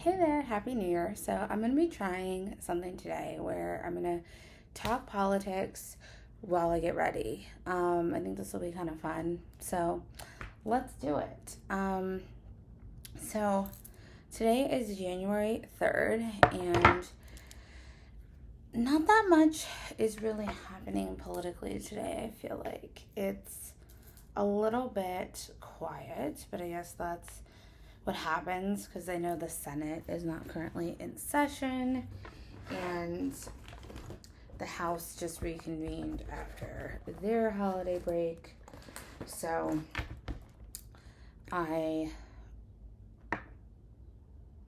Hey there, Happy New Year. So, I'm going to be trying something today where I'm going to talk politics while I get ready. I think this will be kind of fun. So, let's do it. So, today is January 3rd, and not that much is really happening politically today. I feel like it's a little bit quiet, but I guess that's what happens because I know the Senate is not currently in session and the House just reconvened after their holiday break. So I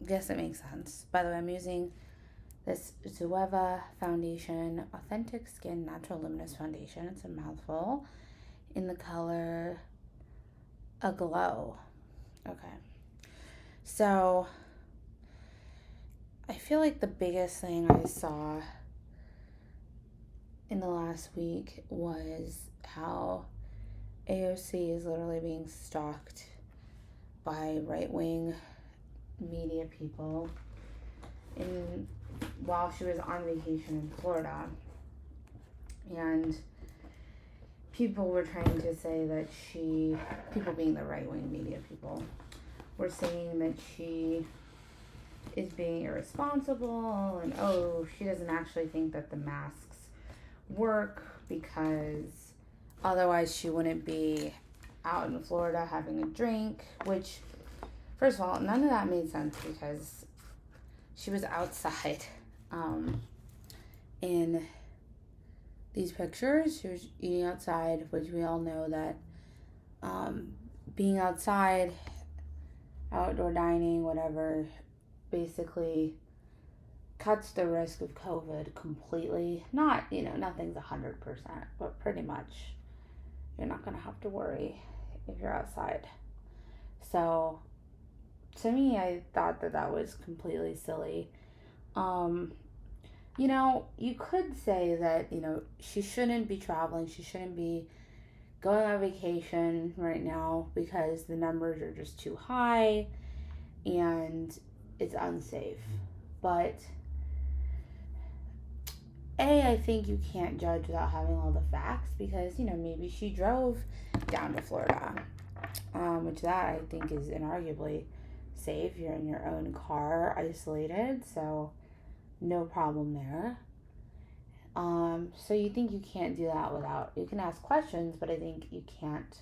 guess it makes sense. By the way, I'm using this Zoeva Foundation Authentic Skin Natural Luminous Foundation. It's a mouthful in the color Aglow. Okay. So, I feel like the biggest thing I saw in the last week was how AOC is literally being stalked by right-wing media people while she was on vacation in Florida. And people were trying to say that people being the right-wing media people, were saying that she is being irresponsible and she doesn't actually think that the masks work because otherwise she wouldn't be out in Florida having a drink, which, first of all, none of that made sense because she was outside in these pictures. She was eating outside, which we all know that being outside, outdoor dining, whatever, basically cuts the risk of COVID completely. Not, nothing's 100%, but pretty much you're not going to have to worry if you're outside. So, to me, I thought that was completely silly. You could say that, she shouldn't be traveling. She shouldn't be going on vacation right now because the numbers are just too high and it's unsafe. But I think you can't judge without having all the facts because, maybe she drove down to Florida, which that I think is inarguably safe. You're in your own car, isolated, so no problem there. So you think you can't do that without, you can ask questions, but I think you can't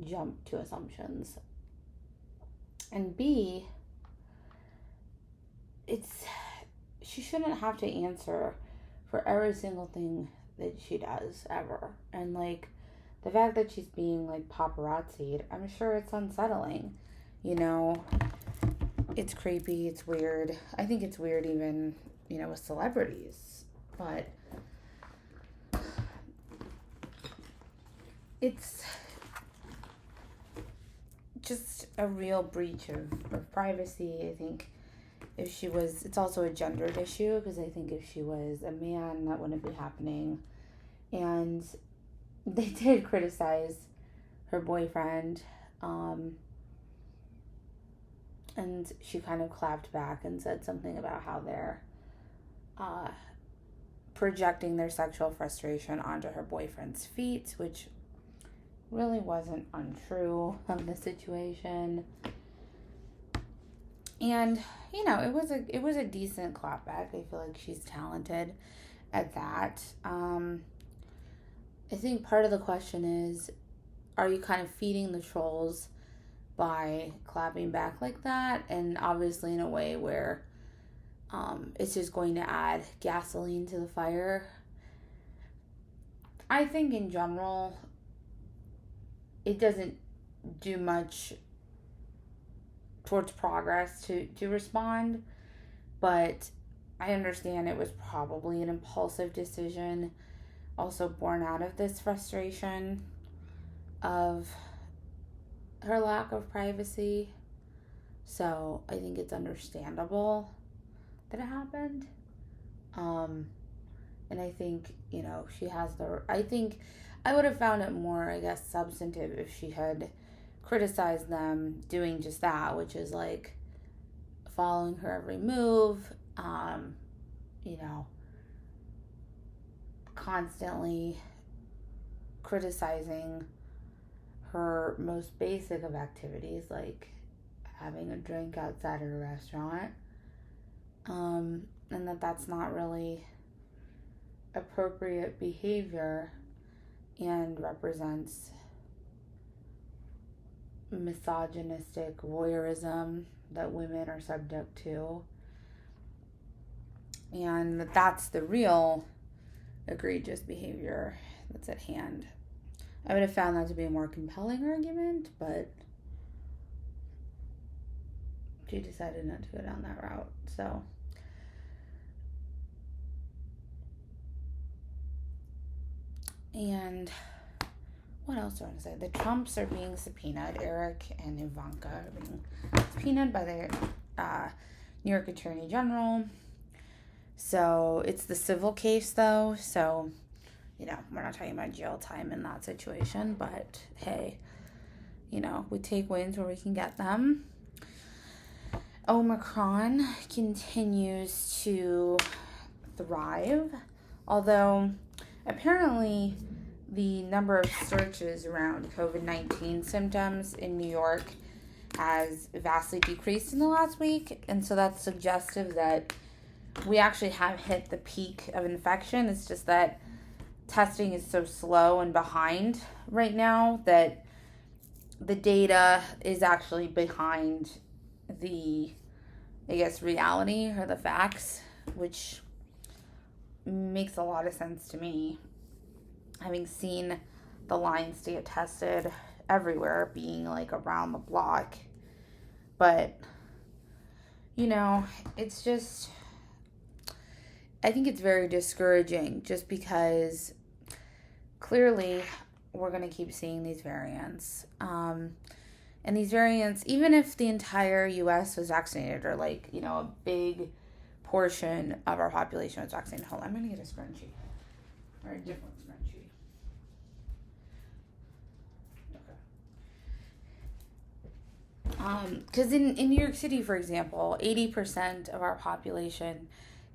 jump to assumptions. And B, she shouldn't have to answer for every single thing that she does ever. And the fact that she's being paparazzi'd, I'm sure it's unsettling. It's creepy, it's weird. I think it's weird even, with celebrities. But it's just a real breach of privacy. I think it's also a gendered issue because I think if she was a man, that wouldn't be happening. And they did criticize her boyfriend, and she kind of clapped back and said something about how they're projecting their sexual frustration onto her boyfriend's feet, which really wasn't untrue of the situation. And it was a decent clapback. I feel like she's talented at that. I think part of the question is, are you kind of feeding the trolls by clapping back like that? And obviously in a way where it's just going to add gasoline to the fire. I think in general, it doesn't do much towards progress to respond, but I understand it was probably an impulsive decision, also born out of this frustration of her lack of privacy. So I think it's understandable that it happened. And I think, she has I think I would have found it more, I guess, substantive if she had criticized them doing just that, which is following her every move, constantly criticizing her most basic of activities, like having a drink outside of a restaurant, and that's not really appropriate behavior and represents misogynistic voyeurism that women are subject to, and that's the real egregious behavior that's at hand. I would have found that to be a more compelling argument, but she decided not to go down that route. So, and what else do I want to say? The Trumps are being subpoenaed. Eric and Ivanka are being subpoenaed by the New York Attorney General. So it's the civil case, though. So, we're not talking about jail time in that situation. But, hey, we take wins where we can get them. Omicron continues to thrive. Although, apparently, the number of searches around COVID-19 symptoms in New York has vastly decreased in the last week. And so that's suggestive that we actually have hit the peak of infection. It's just that testing is so slow and behind right now that the data is actually behind the, reality or the facts, which makes a lot of sense to me. Having seen the lines to get tested everywhere being like around the block. But, it's just, I think it's very discouraging just because clearly we're going to keep seeing these variants. And these variants, even if the entire U.S. was vaccinated or a big portion of our population was vaccinated. Hold on, I'm going to get a scrunchie. Or a different scrunchie. Okay. Because in New York City, for example, 80% of our population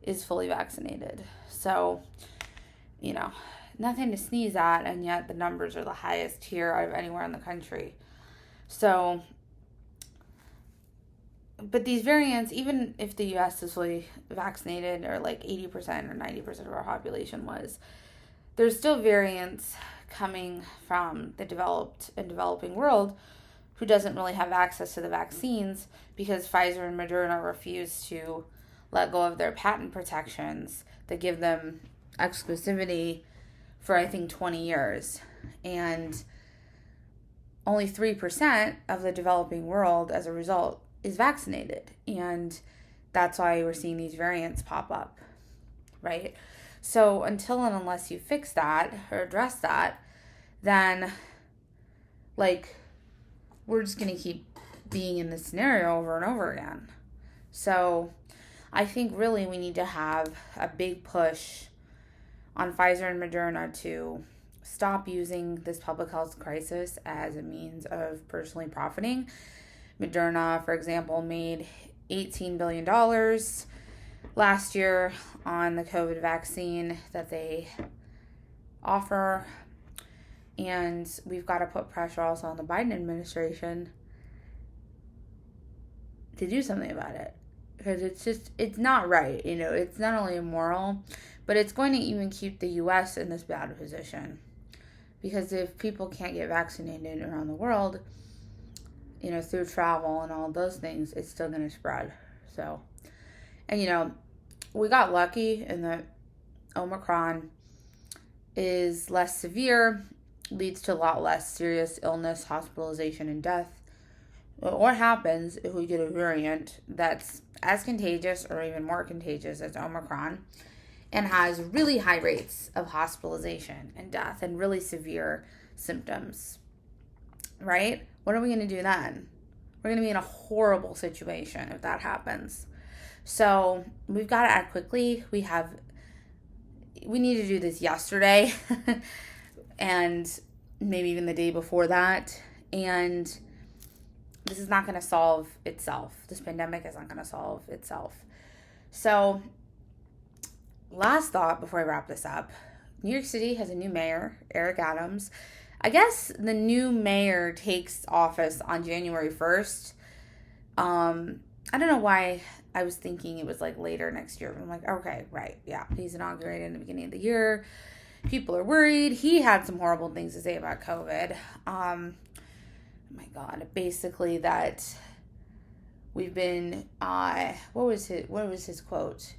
is fully vaccinated. So, nothing to sneeze at, and yet the numbers are the highest here out of anywhere in the country. So, but these variants, even if the U.S. is fully vaccinated, or 80% or 90% of our population was, there's still variants coming from the developed and developing world who doesn't really have access to the vaccines because Pfizer and Moderna refuse to let go of their patent protections that give them exclusivity for, I think, 20 years. And only 3% of the developing world, as a result, is vaccinated. And that's why we're seeing these variants pop up, right? So until and unless you fix that or address that, then, we're just going to keep being in this scenario over and over again. So I think really we need to have a big push on Pfizer and Moderna to stop using this public health crisis as a means of personally profiting. Moderna, for example, made $18 billion last year on the COVID vaccine that they offer. And we've got to put pressure also on the Biden administration to do something about it. Because it's not right. It's not only immoral, but it's going to even keep the U.S. in this bad position. Because if people can't get vaccinated around the world, through travel and all those things, it's still going to spread. So, and we got lucky in that Omicron is less severe, leads to a lot less serious illness, hospitalization, and death. What happens if we get a variant that's as contagious or even more contagious as Omicron and has really high rates of hospitalization and death and really severe symptoms, right? What are we going to do then? We're going to be in a horrible situation if that happens. So we've got to act quickly. We need to do this yesterday and maybe even the day before that. And this is not going to solve itself. This pandemic is not going to solve itself. So, last thought before I wrap this up. New York City has a new mayor, Eric Adams. I guess the new mayor takes office on January 1st. I don't know why I was thinking it was like later next year. But I'm like, okay, right. Yeah, he's inaugurated in the beginning of the year. People are worried. He had some horrible things to say about COVID. Oh my God. Basically that we've been, what was his quote?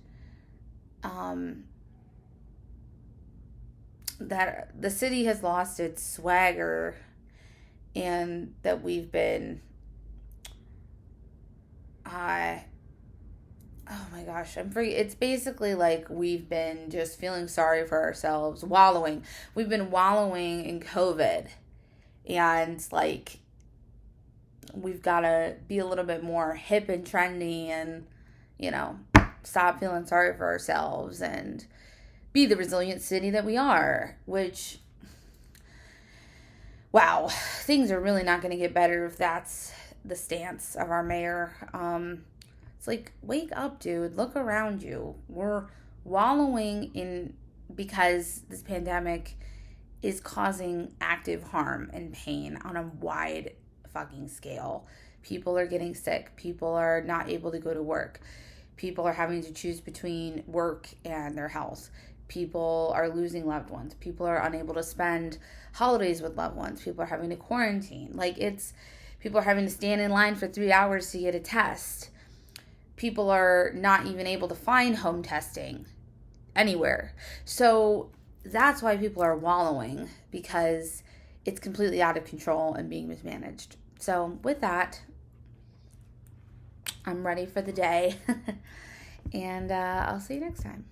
That the city has lost its swagger and that we've been, oh my gosh, it's basically like we've been just feeling sorry for ourselves, wallowing. We've been wallowing in COVID and like we've got to be a little bit more hip and trendy and, stop feeling sorry for ourselves and be the resilient city that we are, which, wow, things are really not going to get better if that's the stance of our mayor. It's like, wake up, dude. Look around you. We're wallowing in because this pandemic is causing active harm and pain on a wide fucking scale. People are getting sick. People are not able to go to work. People are having to choose between work and their health. People are losing loved ones. People are unable to spend holidays with loved ones. People are having to quarantine. People are having to stand in line for 3 hours to get a test. People are not even able to find home testing anywhere. So that's why people are wallowing, because it's completely out of control and being mismanaged. So with that, I'm ready for the day. And I'll see you next time.